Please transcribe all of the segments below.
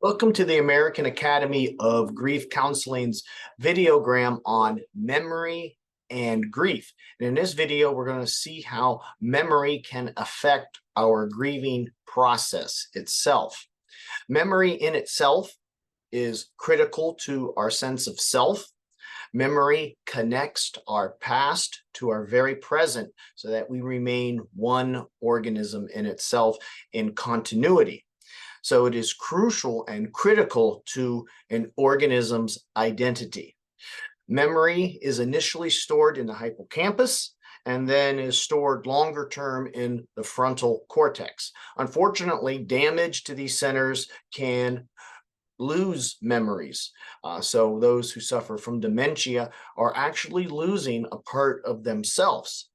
Welcome to the American Academy of Grief Counseling's videogram on memory and grief. And in this video, we're going to see how memory can affect our grieving process itself. Memory in itself is critical to our sense of self. Memory connects our past to our very present so that we remain one organism in itself in continuity. So it is crucial and critical to an organism's identity. Memory is initially stored in the hippocampus and then is stored longer term in the frontal cortex. Unfortunately, damage to these centers can lose memories. So those who suffer from dementia are actually losing a part of themselves.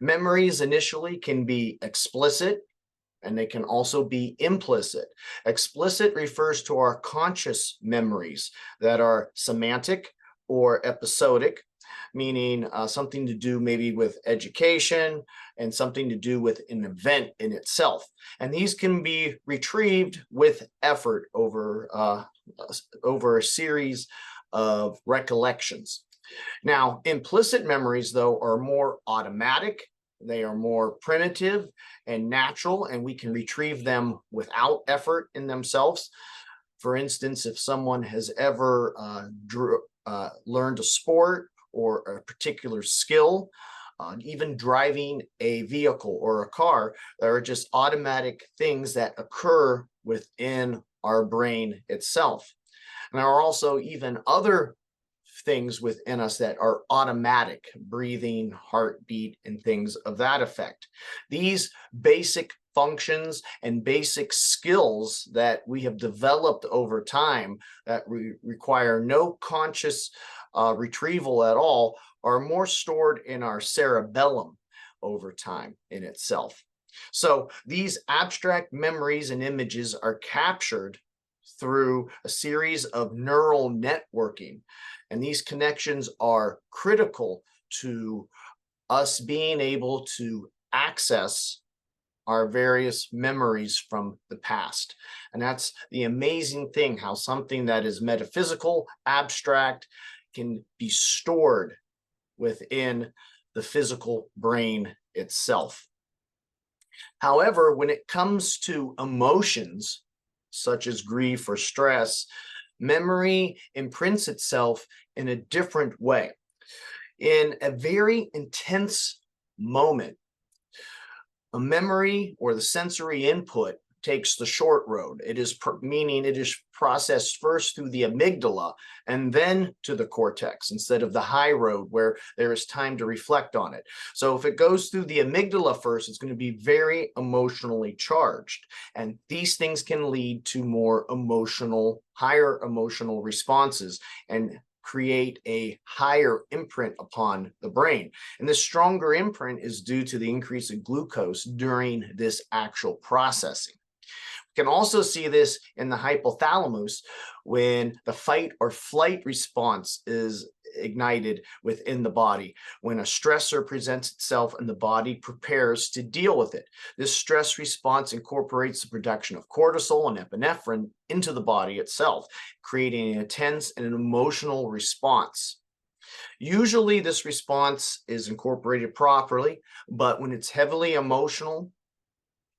Memories initially can be explicit, and they can also be implicit. Explicit refers to our conscious memories that are semantic or episodic, meaning something to do maybe with education and something to do with an event in itself. And these can be retrieved with effort over a series of recollections. Now, implicit memories, though, are more automatic. They are more primitive and natural, and we can retrieve them without effort in themselves. For instance, if someone has ever learned a sport or a particular skill, even driving a vehicle or a car, there are just automatic things that occur within our brain itself. And there are also even other things within us that are automatic, breathing, heartbeat, and things of that effect. These basic functions and basic skills that we have developed over time that require no conscious retrieval at all are more stored in our cerebellum over time in itself. So these abstract memories and images are captured through a series of neural networking. And these connections are critical to us being able to access our various memories from the past. And that's the amazing thing, how something that is metaphysical, abstract, can be stored within the physical brain itself. However, when it comes to emotions, such as grief or stress, memory imprints itself in a different way. In a very intense moment, a memory or the sensory input takes the short road. Meaning it is processed first through the amygdala and then to the cortex instead of the high road where there is time to reflect on it. So if it goes through the amygdala first, it's going to be very emotionally charged. And these things can lead to higher emotional responses and create a higher imprint upon the brain. And this stronger imprint is due to the increase in glucose during this actual processing. We can also see this in the hypothalamus when the fight or flight response is ignited within the body. When a stressor presents itself and the body prepares to deal with it. This stress response incorporates the production of cortisol and epinephrine into the body itself, creating an intense and an emotional response. Usually this response is incorporated properly, but when it's heavily emotional,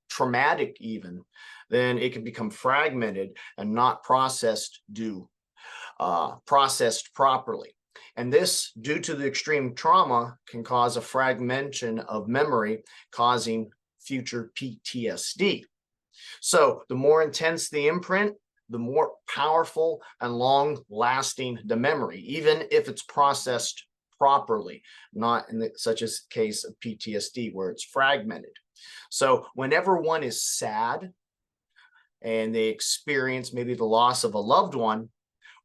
traumatic even, then it can become fragmented and not processed properly. And this, due to the extreme trauma, can cause a fragmentation of memory, causing future PTSD. So the more intense the imprint, the more powerful and long-lasting the memory, even if it's processed properly, not in such a case of PTSD where it's fragmented. So whenever one is sad and they experience maybe the loss of a loved one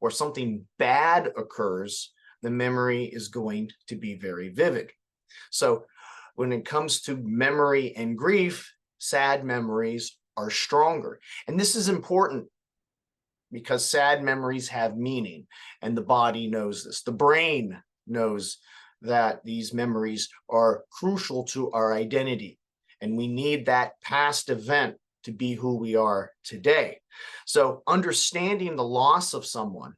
or something bad occurs, the memory is going to be very vivid. So when it comes to memory and grief, sad memories are stronger. And this is important because sad memories have meaning, and the body knows this. The brain knows that these memories are crucial to our identity, and we need that past event to be who we are today. So understanding the loss of someone,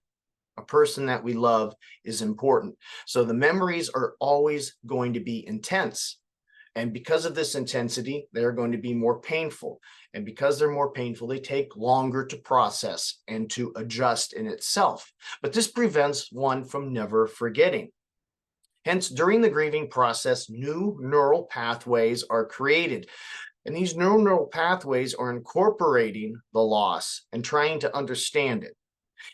a person that we love, is important. So the memories are always going to be intense. And because of this intensity, they're going to be more painful. And because they're more painful, they take longer to process and to adjust in itself. But this prevents one from never forgetting. Hence, during the grieving process, new neural pathways are created. And these new neural pathways are incorporating the loss and trying to understand it.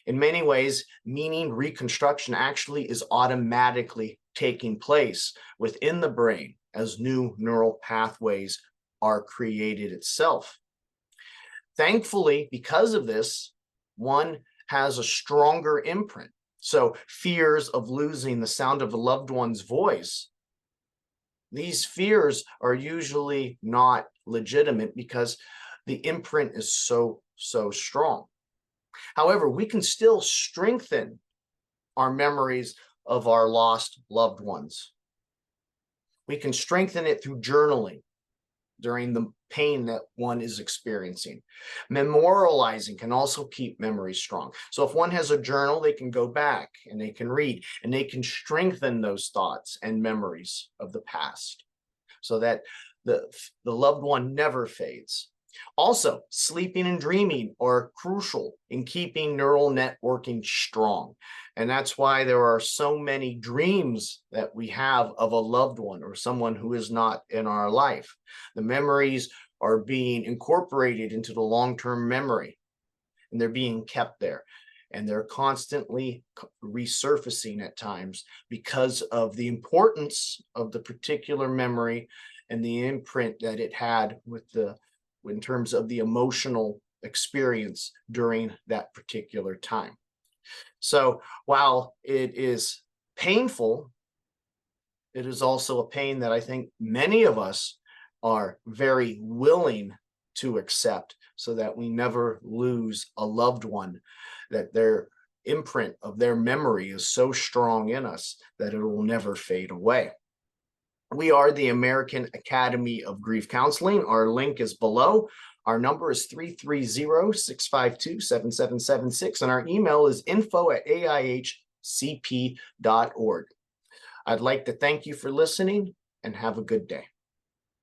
In many ways, meaning reconstruction actually is automatically taking place within the brain as new neural pathways are created itself. Thankfully, because of this, one has a stronger imprint. So fears of losing the sound of a loved one's voice, these fears are usually not legitimate because the imprint is so strong. However, we can still strengthen our memories of our lost loved ones. We can strengthen it through journaling during the pain that one is experiencing. Memorializing can also keep memories strong. So if one has a journal, they can go back and they can read and they can strengthen those thoughts and memories of the past so that the loved one never fades. Also, sleeping and dreaming are crucial in keeping neural networking strong. And that's why there are so many dreams that we have of a loved one or someone who is not in our life. The memories are being incorporated into the long-term memory, and they're being kept there. And they're constantly resurfacing at times because of the importance of the particular memory and the imprint that it had in terms of the emotional experience during that particular time. So while it is painful, it is also a pain that I think many of us are very willing to accept so that we never lose a loved one, that their imprint of their memory is so strong in us that it will never fade away. We are the American Academy of Grief Counseling. Our link is below. Our number is 330-652-7776, and our email is info@aihcp.org. I'd like to thank you for listening and have a good day.